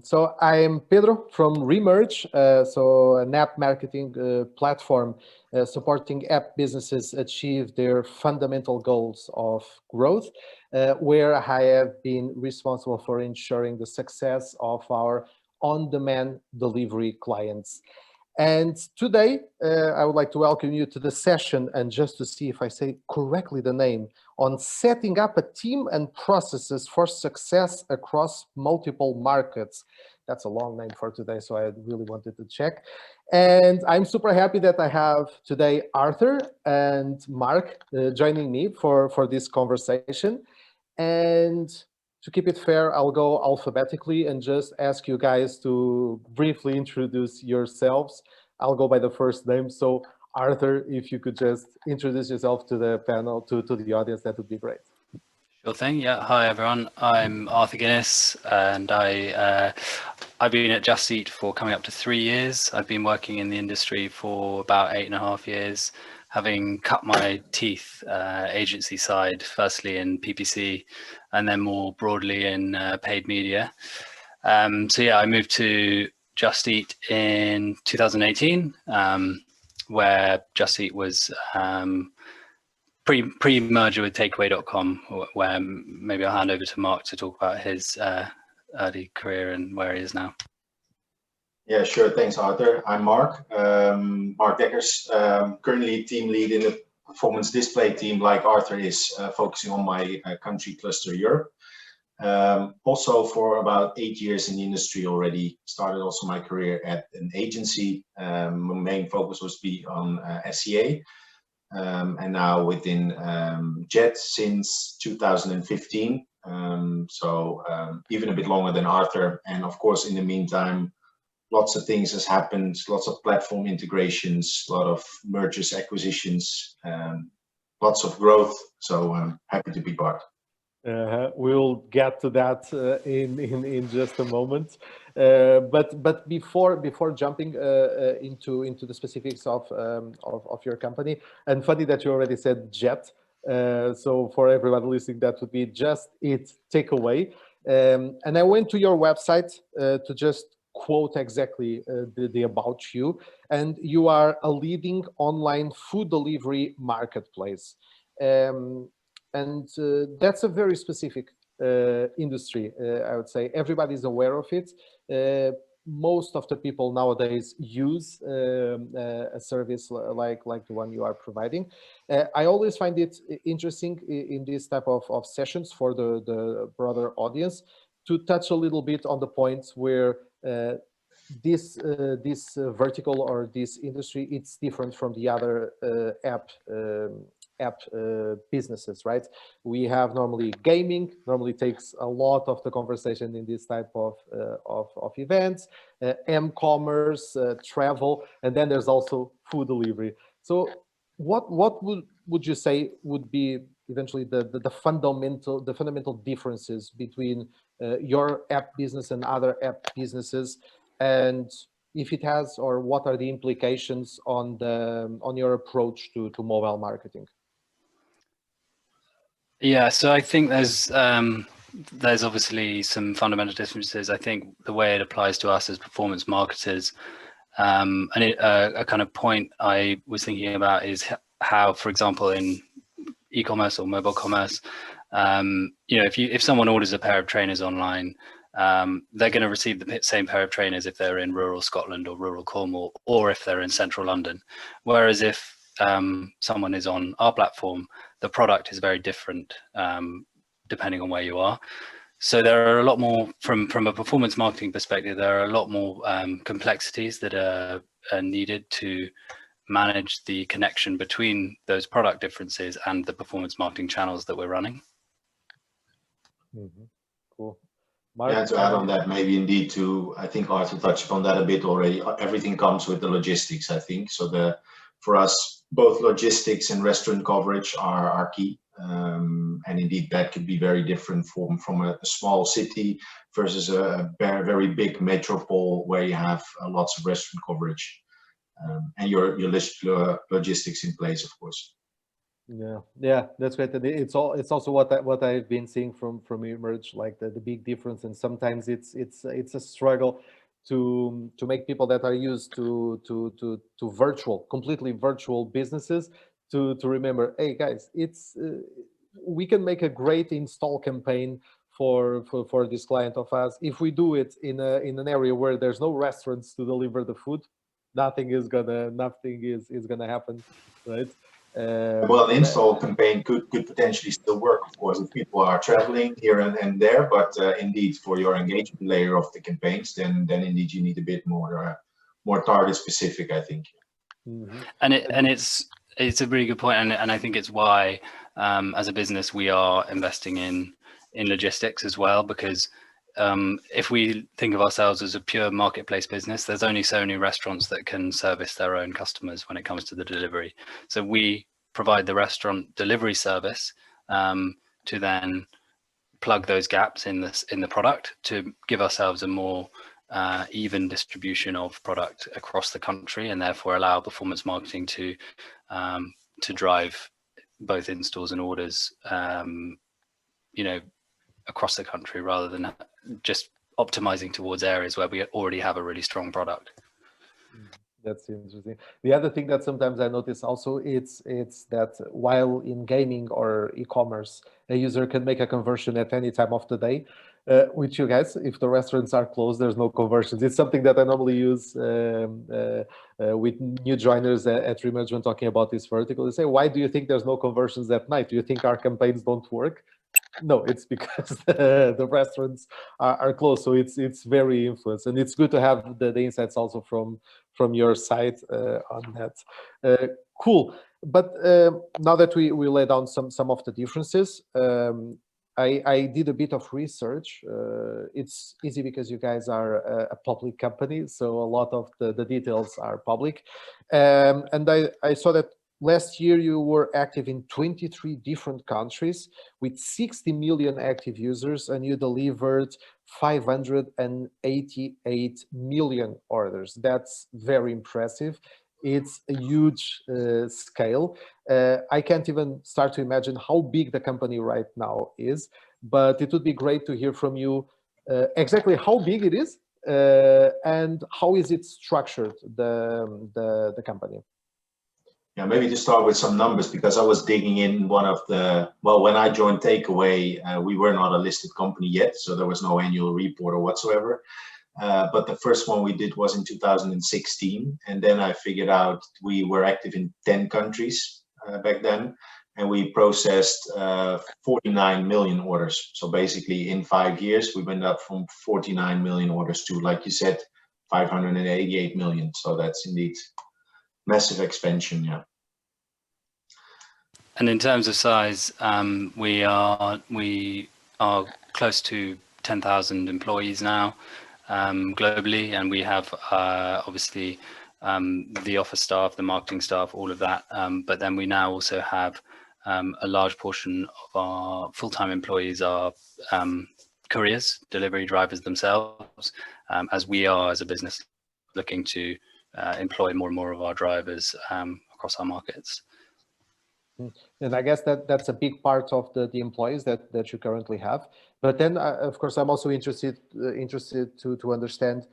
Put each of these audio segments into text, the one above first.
So I'm Pedro from Remerge, so an app marketing platform supporting app businesses achieve their fundamental goals of growth, where I have been responsible for ensuring the success of our on-demand delivery clients. And today, I would like to welcome you to the session, and just to see if I say correctly the name, on setting up a team and processes for success across multiple markets. That's a long name for today, so I really wanted to check. And I'm super happy that I have today Arthur and Mark joining me for this conversation. And to keep it fair, I'll go alphabetically and just ask you guys to briefly introduce yourselves. I'll go by the first name. So Arthur, if you could just introduce yourself to the panel, to the audience, that would be great. Sure thing. Yeah. Hi, everyone. I'm Arthur Guinness, and I've been at Just Eat for coming up to 3 years. I've been working in the industry for about 8.5 years, having cut my teeth agency side, firstly in PPC, and then more broadly in paid media. So yeah, I moved to Just Eat in 2018, where Just Eat was pre-merger with Takeaway.com, where maybe I'll hand over to Mark to talk about his early career and where he is now. Yeah, sure. Thanks, Arthur. I'm Mark. Mark Dekkers, currently team lead in the performance display team, like Arthur is, focusing on my country cluster Europe. Also for about 8 years in the industry already. Started also my career at an agency. My main focus was be on SEA. And now within Jet since 2015. So even a bit longer than Arthur. And of course, in the meantime, lots of things has happened, lots of platform integrations, a lot of mergers, acquisitions, lots of growth. So I'm happy to be part. We'll get to that in just a moment. But before jumping into the specifics of your company, and funny that you already said Jet. So for everybody listening, that would be Just Eat Takeaway. And I went to your website to just quote exactly the about you, and you are a leading online food delivery marketplace. And that's a very specific industry, I would say. Everybody's aware of it. Most of the people nowadays use a service like the one you are providing. I always find it interesting in this type of sessions for the broader audience to touch a little bit on the points where this vertical or this industry, it's different from the other app businesses, right? We have normally gaming, normally takes a lot of the conversation in this type of events, m-commerce, travel, and then there's also food delivery. So what would you say would be eventually the fundamental differences between your app business and other app businesses, and if it has, or what are the implications on your approach to mobile marketing? Yeah, so I think there's obviously some fundamental differences. I think the way it applies to us as performance marketers, and a kind of point I was thinking about is how, for example, in e-commerce or mobile commerce, if someone orders a pair of trainers online, they're going to receive the same pair of trainers if they're in rural Scotland or rural Cornwall, or if they're in central London. Whereas if someone is on our platform, the product is very different depending on where you are. So there are a lot more, from a performance marketing perspective, there are a lot more complexities that are needed to manage the connection between those product differences and the performance marketing channels that we're running. Mm-hmm. Cool. Mark, yeah, to add on that, maybe indeed I think Arthur touched upon that a bit already. Everything comes with the logistics, I think. So for us, both logistics and restaurant coverage are key. And indeed, that could be very different from a small city versus a very big metropole where you have lots of restaurant coverage and your logistics in place, of course. Yeah, that's great. And it's also what I've been seeing from Emerge, like the big difference. And sometimes it's a struggle to make people that are used to virtual, completely virtual businesses to remember, hey guys, it's we can make a great install campaign for this client of us. If we do it in an area where there's no restaurants to deliver the food, nothing is gonna happen, right? Well, an And that, install campaign could potentially still work, of course, if people are traveling here and there. But indeed, for your engagement layer of the campaigns, then indeed you need a bit more target specific, I think. mhm. And it's a really good point, and I think it's why as a business we are investing in logistics as well, because if we think of ourselves as a pure marketplace business, there's only so many restaurants that can service their own customers when it comes to the delivery. So we provide the restaurant delivery service to then plug those gaps in the product to give ourselves a more even distribution of product across the country, and therefore allow performance marketing to drive both installs and orders, across the country, rather than just optimizing towards areas where we already have a really strong product. That's interesting. The other thing that sometimes I notice also, it's that while in gaming or e-commerce, a user can make a conversion at any time of the day. With you guys, if the restaurants are closed, there's no conversions. It's something that I normally use with new joiners at Remerge when talking about this vertical. They say, why do you think there's no conversions at night? Do you think our campaigns don't work? No, it's because the restaurants are closed. So it's very influenced, and it's good to have the insights also from your side on that. Cool. But now that we lay down some of the differences, I did a bit of research. It's easy because you guys are a public company, so a lot of the details are public. And I saw that last year you were active in 23 different countries with 60 million active users, and you delivered 588 million orders. That's very impressive. It's a huge scale. I can't even start to imagine how big the company right now is, but it would be great to hear from you exactly how big it is and how is it structured, the company. Yeah, maybe to start with some numbers, because I was digging in one of the, well, when I joined Takeaway, we were not a listed company yet, so there was no annual report or whatsoever. But the first one we did was in 2016. And then I figured out we were active in 10 countries back then. And we processed 49 million orders. So basically in 5 years, we went up from 49 million orders to, like you said, 588 million. So that's indeed massive expansion, yeah. And in terms of size, we are close to 10,000 employees now globally, and we have obviously the office staff, the marketing staff, all of that. But then we now also have a large portion of our full-time employees are couriers, delivery drivers themselves, as we are as a business looking to employ more and more of our drivers across our markets. And I guess that's a big part of the employees that you currently have. But then, of course, I'm also interested to understand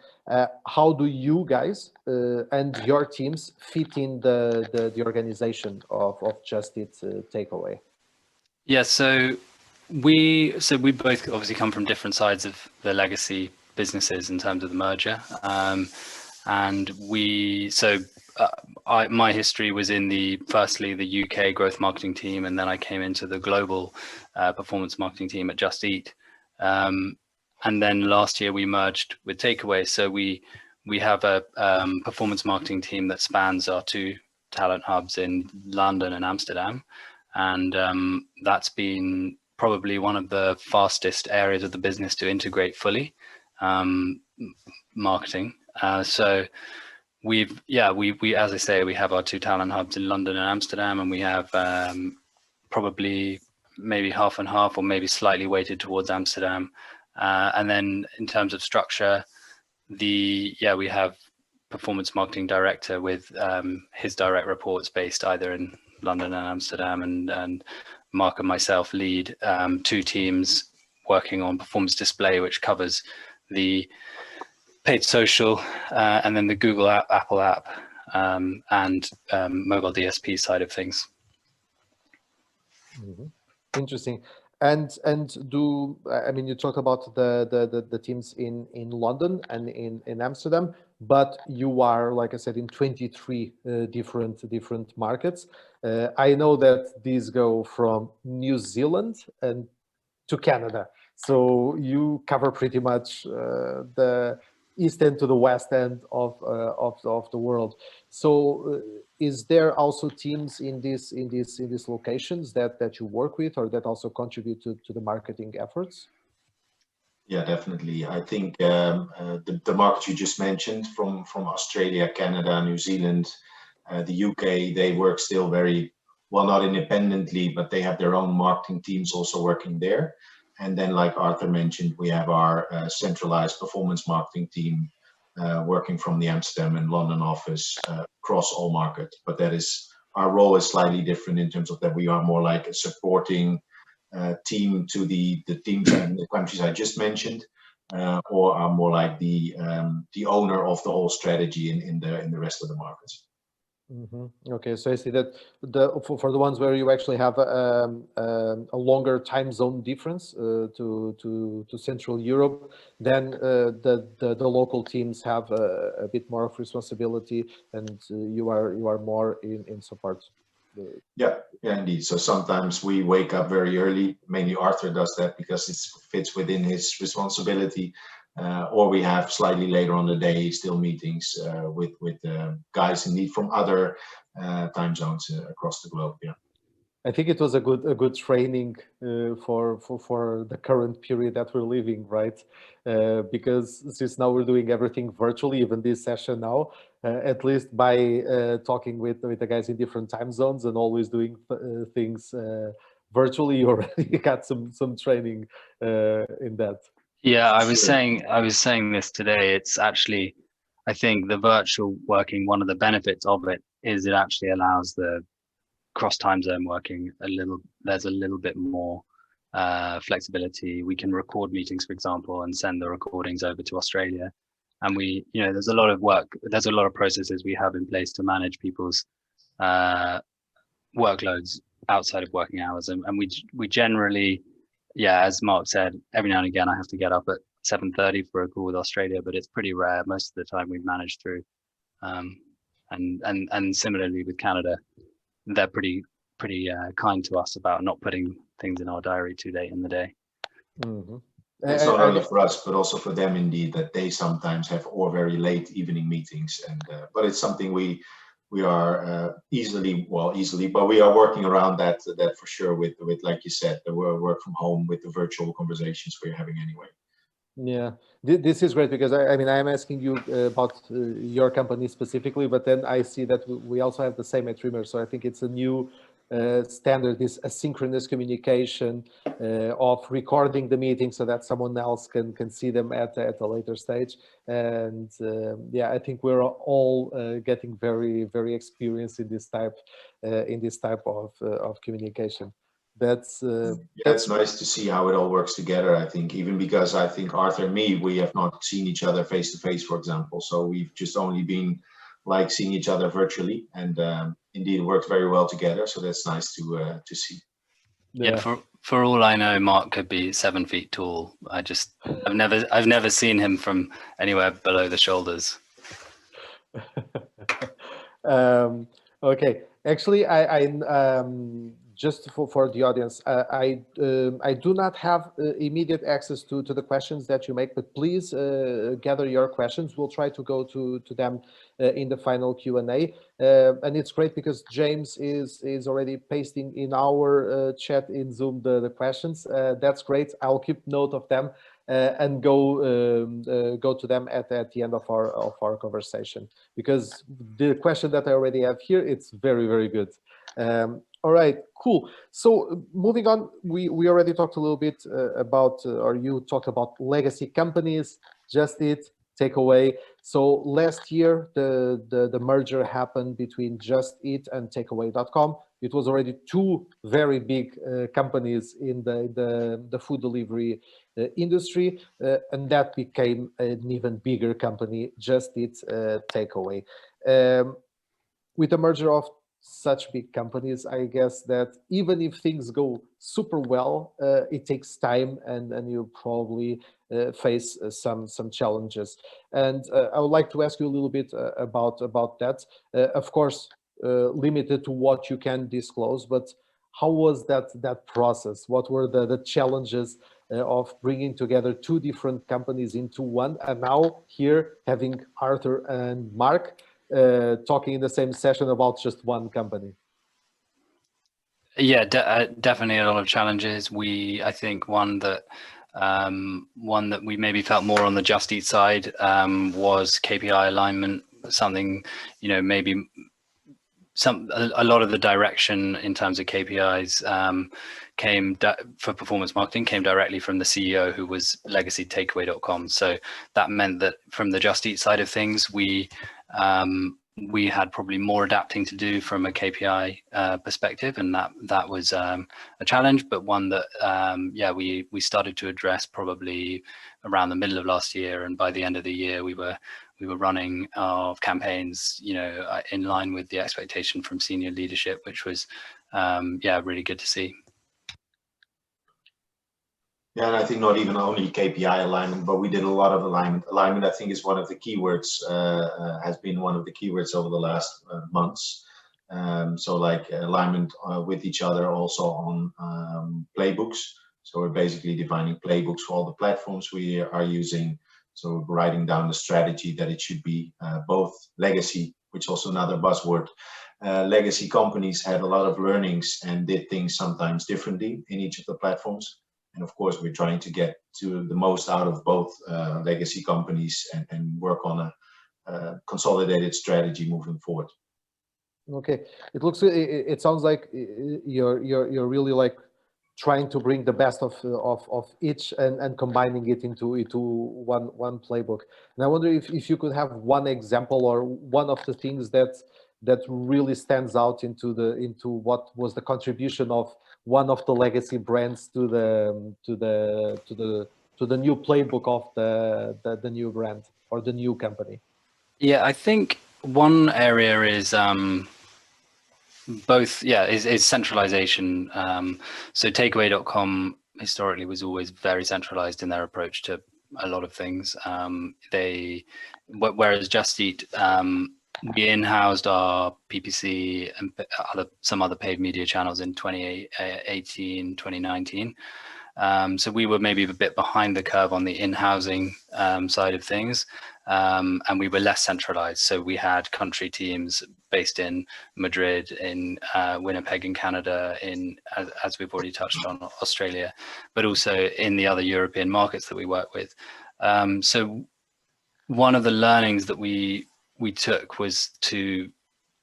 how do you guys and your teams fit in the organization of Just Eat Takeaway? Yeah, so we both obviously come from different sides of the legacy businesses in terms of the merger, and my history was in firstly the UK growth marketing team, and then I came into the global performance marketing team at Just Eat, and then last year we merged with Takeaway. So we have a performance marketing team that spans our two talent hubs in London and Amsterdam, and that's been probably one of the fastest areas of the business to integrate fully marketing. So we as I say, we have our two talent hubs in London and Amsterdam, and we have probably maybe half and half, or maybe slightly weighted towards Amsterdam. And then in terms of structure, we have performance marketing director with his direct reports based either in London and Amsterdam, and Mark and myself lead 2 teams working on performance display, which covers the paid social and then the Google app, Apple app, and mobile DSP side of things. Interesting. And do I mean, you talk about the teams in London and in Amsterdam, but you are, like I said, in 23 different markets. I know that these go from New Zealand and to Canada, so you cover pretty much the east end to the west end of the world. So is there also teams in these locations that you work with, or that also contribute to the marketing efforts? Yeah, definitely. I think the markets you just mentioned from Australia, Canada, New Zealand, the UK, they work still very well, not independently, but they have their own marketing teams also working there. And then, like Arthur mentioned, we have our centralized performance marketing team working from the Amsterdam and London office across all markets. But that is, our role is slightly different in terms of that we are more like a supporting team to the teams in the countries I just mentioned, or are more like the owner of the whole strategy in the rest of the markets. Okay, so I see that for the ones where you actually have a longer time zone difference to Central Europe, then the local teams have a bit more of responsibility, and you are more in support. Yeah, indeed. So sometimes we wake up very early. Mainly Arthur does that because it fits within his responsibility. Or we have slightly later on the day still meetings with guys indeed from other time zones across the globe. Yeah, I think it was a good training for the current period that we're living, right? Because since now we're doing everything virtually, even this session now, at least by talking with the guys in different time zones and always doing things virtually, you already got some training in that. Yeah, I was saying this today. It's actually, I think the virtual working, one of the benefits of it is it actually allows the cross time zone working there's a little bit more flexibility. We can record meetings, for example, and send the recordings over to Australia. And there's a lot of work, there's a lot of processes we have in place to manage people's workloads outside of working hours. And we generally, yeah, as Mark said, every now and again, I have to get up at 7:30 for a call with Australia, but it's pretty rare. Most of the time we've managed through. And similarly with Canada, they're pretty kind to us about not putting things in our diary too late in the day. It's not only for us, but also for them, indeed, that they sometimes have or very late evening meetings. And but it's something we are easily, but we are working around that for sure. With like you said, the work from home, with the virtual conversations we're having anyway. Yeah, this is great because I mean, I'm asking you about your company specifically, but then I see that we also have the same at Trimmer. So I think it's a new standard, this asynchronous communication of recording the meeting so that someone else can see them at a later stage. And yeah, I think we're all getting very experienced in this type of communication. That's nice to see how it all works together. I think even because I think Arthur and me, we have not seen each other face to face, for example. So we've just only been like seeing each other virtually, and indeed worked very well together. So that's nice to see. Yeah, for all I know, Mark could be 7 feet tall. I've never seen him from anywhere below the shoulders. Okay, actually, I just for the audience, I do not have immediate access to the questions that you make, but please gather your questions. We'll try to go to them in the final Q&A. And it's great because James is already pasting in our chat in Zoom the questions. That's great. I'll keep note of them and go to them at the end of our conversation, because the question that I already have here, it's very good. All right, cool. So moving on, we already talked a little bit about, or you talked about legacy companies, Just Eat, Takeaway. So last year, the merger happened between Just Eat and Takeaway.com. it was already two very big companies in the food delivery industry, and that became an even bigger company, Just Eat Takeaway. With the merger of such big companies, I guess that even if things go super well, it takes time, and you probably face some challenges. And I would like to ask you a little bit about that. Of course, limited to what you can disclose, but how was that process? What were the challenges of bringing together two different companies into one, and now here having Arthur and Mark talking in the same session about just one company? Yeah, definitely a lot of challenges. I think one that we maybe felt more on the Just Eat side was Kpi alignment. Something, maybe a lot of the direction in terms of KPIs for performance marketing came directly from the CEO, who was legacy takeaway.com. So that meant that from the Just Eat side of things, we had probably more adapting to do from a KPI perspective, and that was a challenge, but one that we started to address probably around the middle of last year, and by the end of the year we were running our campaigns, in line with the expectation from senior leadership, which was really good to see. Yeah, and I think not even only KPI alignment, but we did a lot of alignment. Alignment, I think, is one of the keywords, has been one of the keywords over the last months. So like alignment with each other, also on playbooks. So we're basically defining playbooks for all the platforms we are using. So writing down the strategy that it should be both legacy, which is also another buzzword. Legacy companies had a lot of learnings and did things sometimes differently in each of the platforms. And of course, we're trying to get to the most out of both legacy companies and work on a consolidated strategy moving forward. Okay, it sounds like you're really like trying to bring the best of each and combining it into one playbook. And I wonder if you could have one example or one of the things that really stands out into what was the contribution of one of the legacy brands to the new playbook of the new brand or the new company. Yeah, I think one area is is centralization. So takeaway.com historically was always very centralized in their approach to a lot of things. Whereas Just Eat, we in-housed our PPC and some other paid media channels in 2018, 2019. So we were maybe a bit behind the curve on the in-housing side of things, and we were less centralized. So we had country teams based in Madrid, in Winnipeg in Canada, as we've already touched on, Australia, but also in the other European markets that we work with. So one of the learnings that we took was to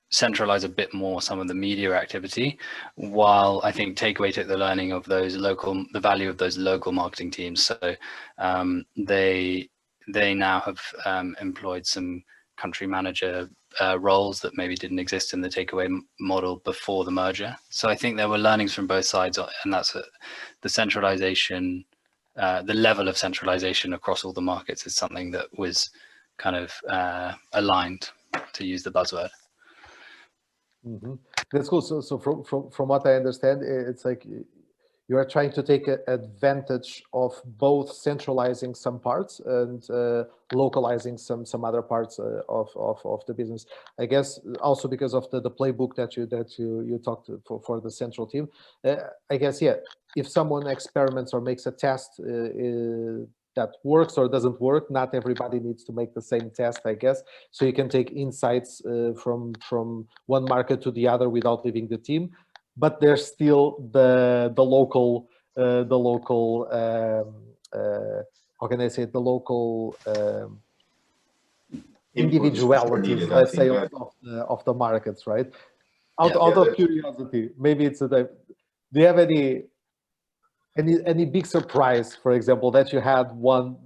centralize a bit more some of the media activity, while I think Takeaway took the learning of the value of those local marketing teams. So they now have employed some country manager roles that maybe didn't exist in the Takeaway model before the merger. So I think there were learnings from both sides, and that's the centralization, the level of centralization across all the markets is something that was kind of aligned, to use the buzzword. Mm-hmm. That's cool. So from what I understand, it's like you are trying to take advantage of both centralizing some parts and localizing some other parts of the business. I guess also because of the playbook that you talked for the central team. I guess, yeah, if someone experiments or makes a test that works or doesn't work, not everybody needs to make the same test, I guess. So you can take insights from one market to the other without leaving the team, but there's still the local how can I say it, the local individualities, let's say, of the markets, right? Out of curiosity, maybe it's do you have any big surprise, for example, that you had one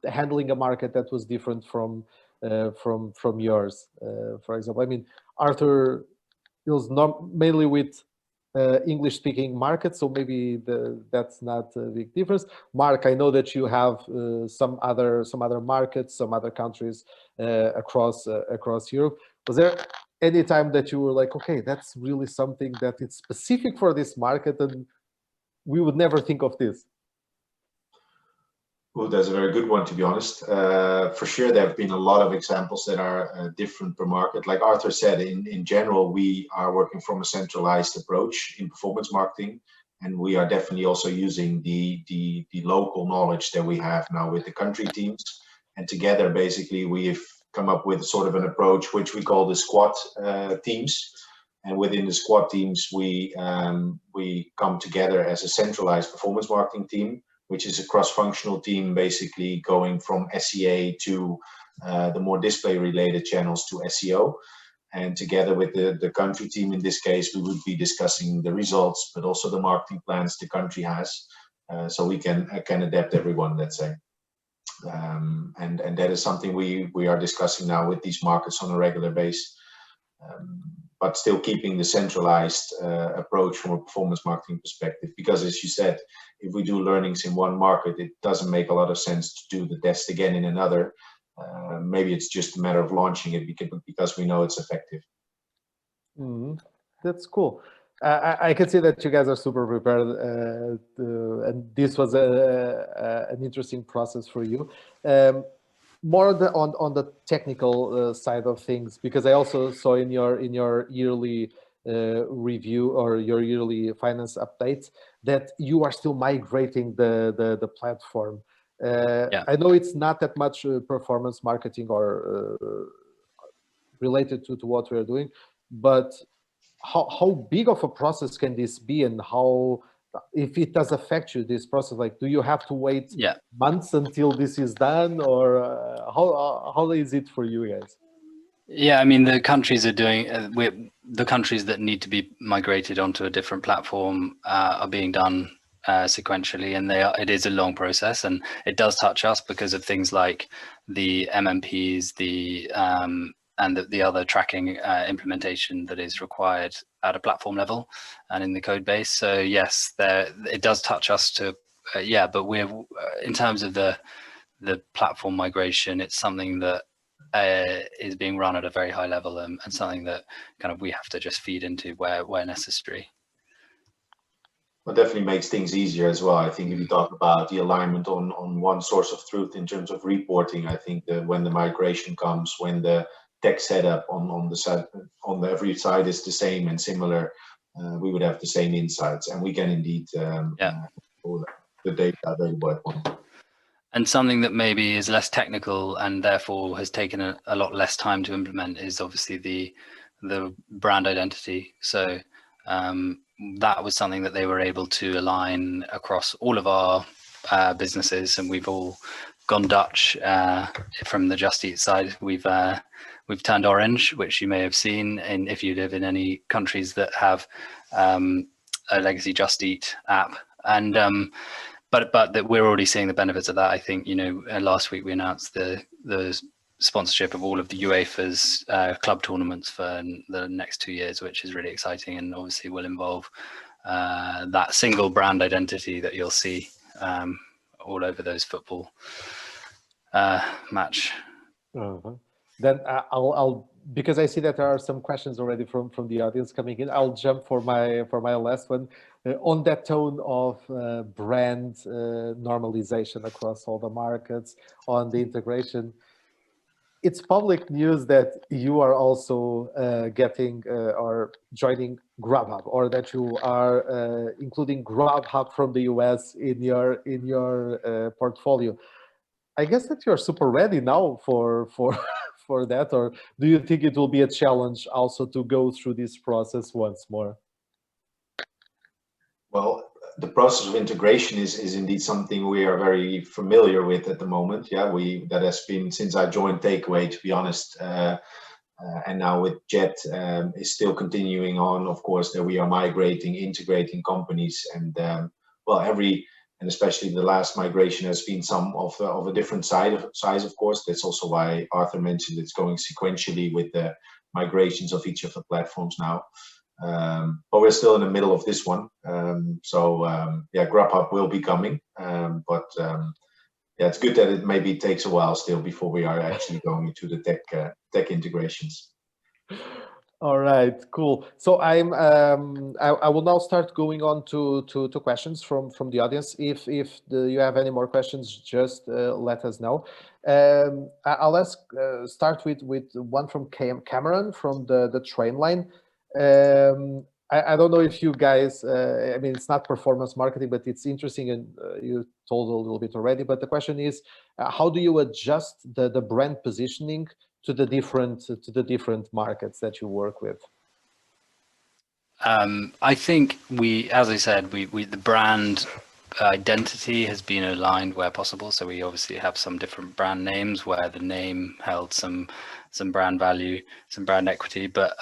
handling a market that was different from yours? For example, I mean, Arthur deals mainly with English-speaking markets, so maybe that's not a big difference. Mark, I know that you have some other markets, some other countries across Europe. Was there any time that you were like, okay, that's really something that it's specific for this market, and we would never think of this? Well, that's a very good one, to be honest. For sure, there have been a lot of examples that are different per market. Like Arthur said, in general, we are working from a centralized approach in performance marketing, and we are definitely also using the local knowledge that we have now with the country teams. And together, basically, we've come up with sort of an approach which we call the squad teams. And within the squad teams, we come together as a centralized performance marketing team, which is a cross-functional team, basically going from SEA to the more display-related channels to SEO. And together with the country team, in this case, we would be discussing the results, but also the marketing plans the country has, so we can adapt everyone, let's say. And that is something we are discussing now with these markets on a regular basis. But still keeping the centralized approach from a performance marketing perspective. Because as you said, if we do learnings in one market, it doesn't make a lot of sense to do the test again in another. Maybe it's just a matter of launching it because we know it's effective. Mm-hmm. That's cool. I can see that you guys are super prepared, and this was an interesting process for you. More on the technical side of things, because I also saw in your yearly review or your yearly finance updates that you are still migrating the platform. Yeah. I know it's not that much performance marketing or related to what we're doing, but how big of a process can this be, and how, if it does affect you, this process, like, do you have to wait months until this is done, or how is it for you guys? Yeah, I mean, the countries are doing, the countries that need to be migrated onto a different platform are being done sequentially, and it is a long process, and it does touch us because of things like the MMPs, and the other tracking implementation that is required at a platform level and in the code base. So yes, it does touch us to, but we're, in terms of the platform migration, it's something that is being run at a very high level, and something that kind of we have to just feed into where necessary. Well, definitely makes things easier as well. I think if you talk about the alignment on one source of truth in terms of reporting, I think that when the migration comes, when the tech setup on the side, on every side is the same and similar, we would have the same insights, and we can indeed pull the data available at one. And something that maybe is less technical and therefore has taken a lot less time to implement is obviously the brand identity. So that was something that they were able to align across all of our businesses, and we've all gone Dutch from the Just Eat side. We've turned orange, which you may have seen, and if you live in any countries that have a legacy Just Eat app, and but that we're already seeing the benefits of that. I think, you know, last week we announced the sponsorship of all of the UEFA's club tournaments for the next 2 years, which is really exciting, and obviously will involve that single brand identity that you'll see all over those football match. Then I'll because I see that there are some questions already from the audience coming in. I'll jump for my last one on that tone of brand normalization across all the markets, on the integration. It's public news that you are also getting or joining Grubhub, or that you are including Grubhub from the US in your portfolio. I guess that you're super ready now for that, or do you think it will be a challenge also to go through this process once more? Well, the process of integration is indeed something we are very familiar with at the moment. Yeah, that has been since I joined Takeaway, to be honest, and now with Jet is still continuing on. Of course, that we are migrating, integrating companies, and and especially the last migration has been some of a different size, of course. That's also why Arthur mentioned it's going sequentially with the migrations of each of the platforms now. But we're still in the middle of this one. Yeah, Grubhub will be coming. Yeah, it's good that it maybe takes a while still before we are actually going into the tech integrations. All right, cool. So I will now start going on to questions from the audience. If you have any more questions, just let us know. I'll start with one from Cameron from the train line. I don't know if you guys, I mean, it's not performance marketing, but it's interesting, and you told a little bit already. But the question is, how do you adjust the brand positioning to the different markets that you work with? I think as I said, the brand identity has been aligned where possible. So we obviously have some different brand names where the name held some brand value, some brand equity, but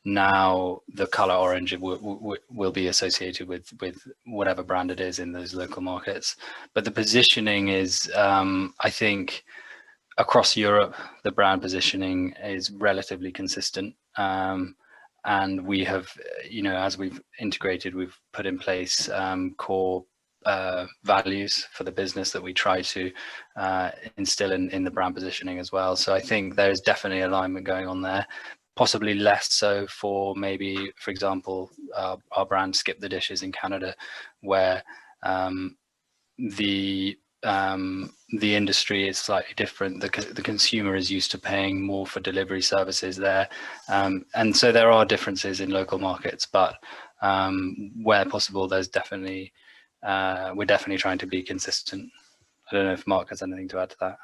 now the color orange will be associated with whatever brand it is in those local markets. But the positioning is, I think, across Europe, the brand positioning is relatively consistent. And we have, as we've integrated, we've put in place core values for the business that we try to instill in the brand positioning as well. So I think there's definitely alignment going on there. Possibly less so for maybe, for example, our brand Skip the Dishes in Canada, where the industry is slightly different. The consumer is used to paying more for delivery services there, and so there are differences in local markets. But where possible, there's definitely we're definitely trying to be consistent. I don't know if Mark has anything to add to that.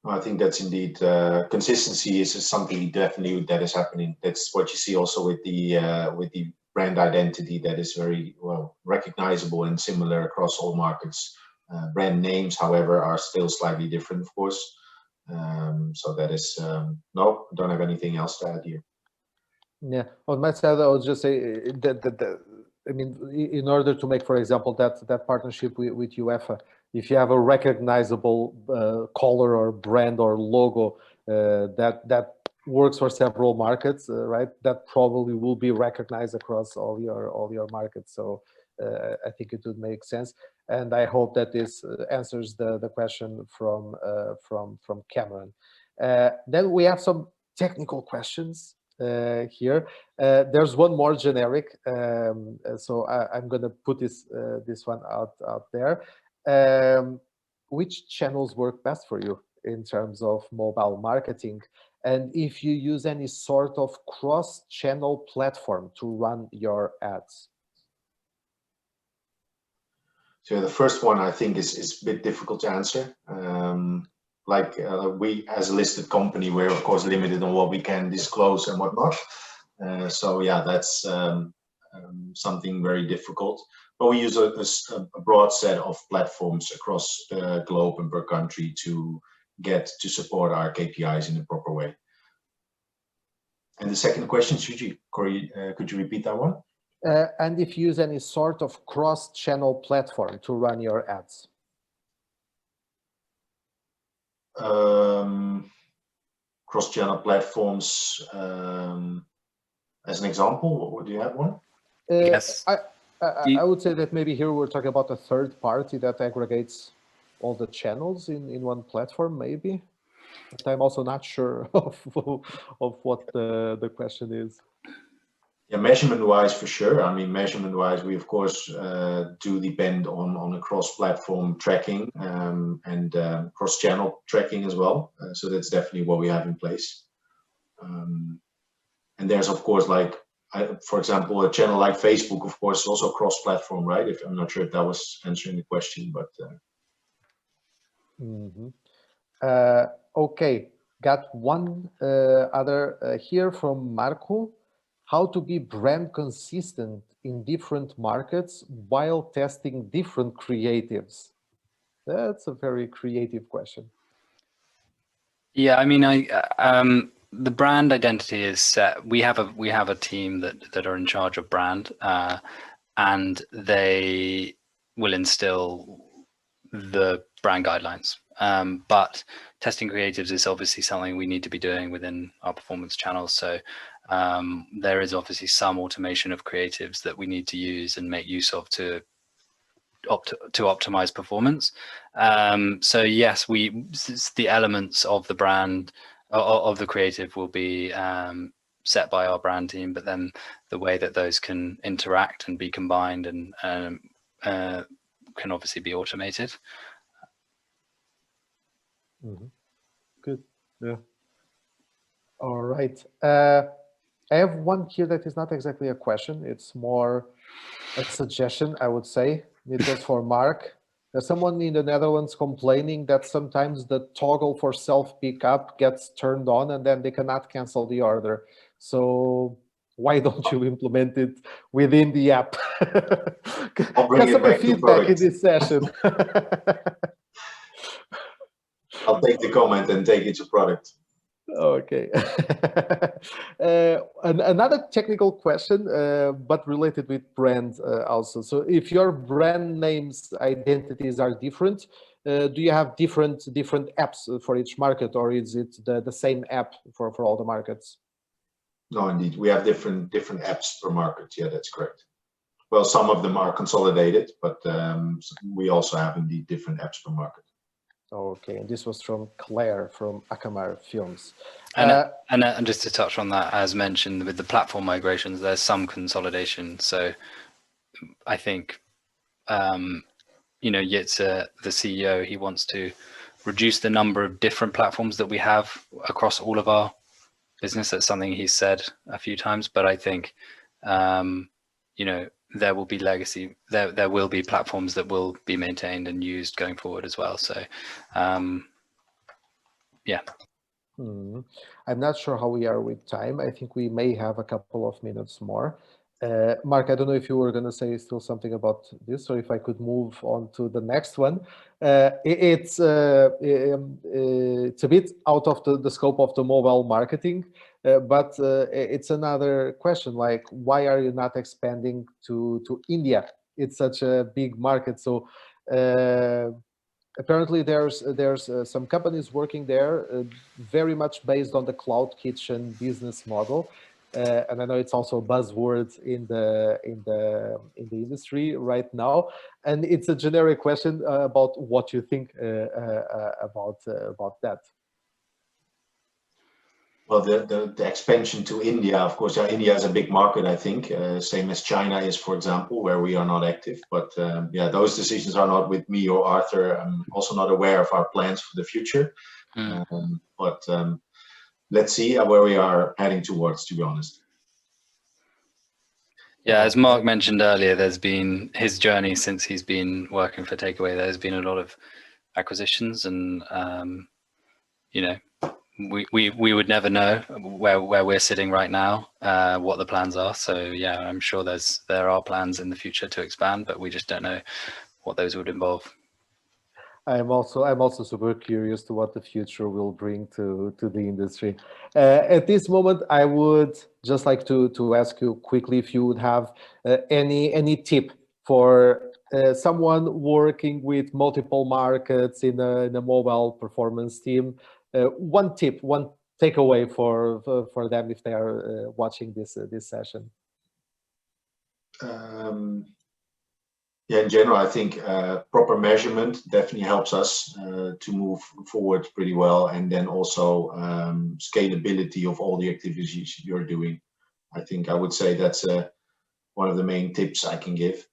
I think that's indeed consistency is something definitely that is happening. That's what you see also with the brand identity that is very well recognizable and similar across all markets. Brand names, however, are still slightly different, of course. So that is no, don't have anything else to add here. Yeah, on my side, I would just say that I mean, in order to make, for example, that partnership with UEFA, if you have a recognizable color or brand or logo that works for several markets, right? That probably will be recognized across all your markets. So I think it would make sense, and I hope that this answers the question from Cameron. Then we have some technical questions here. There's one more generic, so I'm going to put this one out there. Which channels work best for you in terms of mobile marketing, and if you use any sort of cross-channel platform to run your ads? So the first one I think is a bit difficult to answer. We as a listed company, we're of course limited on what we can disclose and whatnot. So yeah, that's something very difficult. But we use a broad set of platforms across the globe and per country to support our KPIs in a proper way. And the second question, Corey, could you repeat that one? And if you use any sort of cross-channel platform to run your ads? Cross-channel platforms, as an example, do you have one? Yes. I would say that maybe here we're talking about a third party that aggregates all the channels in one platform, maybe. But I'm also not sure of what the question is. Yeah, measurement-wise, for sure. I mean, measurement-wise, we of course do depend on a cross-platform tracking and cross-channel tracking as well. So that's definitely what we have in place. And there's of course, like, for example, a channel like Facebook, of course, also cross-platform, right? If I'm not sure if that was answering the question, but. Okay, got one other here from Marco. How to be brand consistent in different markets while testing different creatives? That's a very creative question. Yeah, I mean, the brand identity is set. We have a team that are in charge of brand, and they will instill the brand guidelines. But testing creatives is obviously something we need to be doing within our performance channels. So there is obviously some automation of creatives that we need to use and make use of to optimize performance. So yes, the elements of the brand of the creative will be set by our brand team, but then the way that those can interact and be combined and can obviously be automated. Good. Yeah. All right. I have one here that is not exactly a question. It's more a suggestion, I would say. It was for Mark. There's someone in the Netherlands complaining that sometimes the toggle for self-pickup gets turned on and then they cannot cancel the order. So why don't you implement it within the app? I'll bring it Customer back to feedback in product. this session. I'll take the comment and take it to product. Okay. Another technical question, but related with brand also. So if your brand names identities are different, do you have different apps for each market, or is it the same app for all the markets? No, indeed. We have different apps per market. Yeah, that's correct. Well, some of them are consolidated, but we also have indeed different apps per market. Okay, and this was from Claire from Akamar Films. And just to touch on that, as mentioned, with the platform migrations, there's some consolidation. So I think, Jitse, the CEO, he wants to reduce the number of different platforms that we have across all of our business. That's something he's said a few times, but I think, there will be legacy, there will be platforms that will be maintained and used going forward as well. So, yeah. I'm not sure how we are with time. I think we may have a couple of minutes more. Mark, I don't know if you were going to say still something about this, or if I could move on to the next one. It's a bit out of the scope of the mobile marketing, but it's another question, like, why are you not expanding to India? It's such a big market. So apparently there's some companies working there very much based on the cloud kitchen business model. And I know it's also a buzzword in the industry right now, and it's a generic question about what you think about that. Well, the expansion to India, of course, India is a big market, I think, same as China is, for example, where we are not active. But yeah, those decisions are not with me or Arthur. I'm also not aware of our plans for the future. But let's see where we are heading towards, to be honest. Yeah, as Mark mentioned earlier, there's been his journey since he's been working for Takeaway. There's been a lot of acquisitions, and we would never know where we're sitting right now, what the plans are. So yeah, I'm sure there are plans in the future to expand, but we just don't know what those would involve. I'm also super curious to what the future will bring to the industry. At this moment, I would just like to ask you quickly if you would have any tip for someone working with multiple markets in a mobile performance team. One tip, one takeaway for them if they are watching this session. Yeah, in general, I think proper measurement definitely helps us to move forward pretty well, and then also scalability of all the activities you're doing. I would say that's one of the main tips I can give.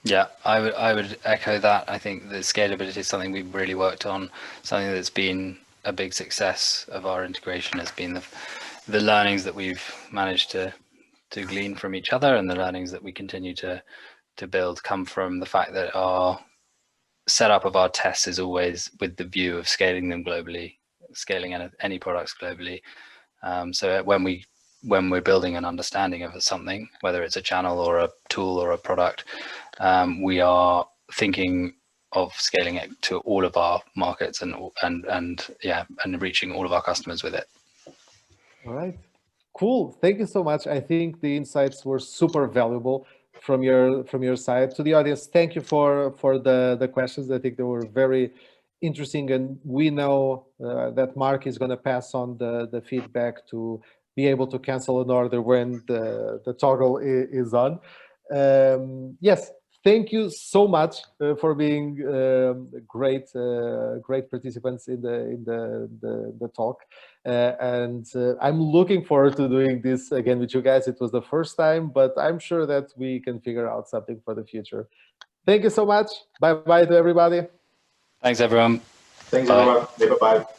Yeah, I would echo that. I think the scalability is something we've really worked on. Something that's been a big success of our integration has been the learnings that we've managed to glean from each other, and the learnings that we continue to build come from the fact that our setup of our tests is always with the view of scaling them globally, scaling any products globally. So when we're building an understanding of something, whether it's a channel or a tool or a product, we are thinking of scaling it to all of our markets and reaching all of our customers with it. All right. Cool. Thank you so much. I think the insights were super valuable. from your side. To the audience, thank you for the questions. I think they were very interesting, and we know that Mark is going to pass on the feedback to be able to cancel an order when the toggle is on. Yes, thank you so much for being great participants in the talk. And I'm looking forward to doing this again with you guys. It was the first time, but I'm sure that we can figure out something for the future. Thank you so much. Bye-bye to everybody. Thanks, everyone. Thanks, Bye. everyone. Bye-bye.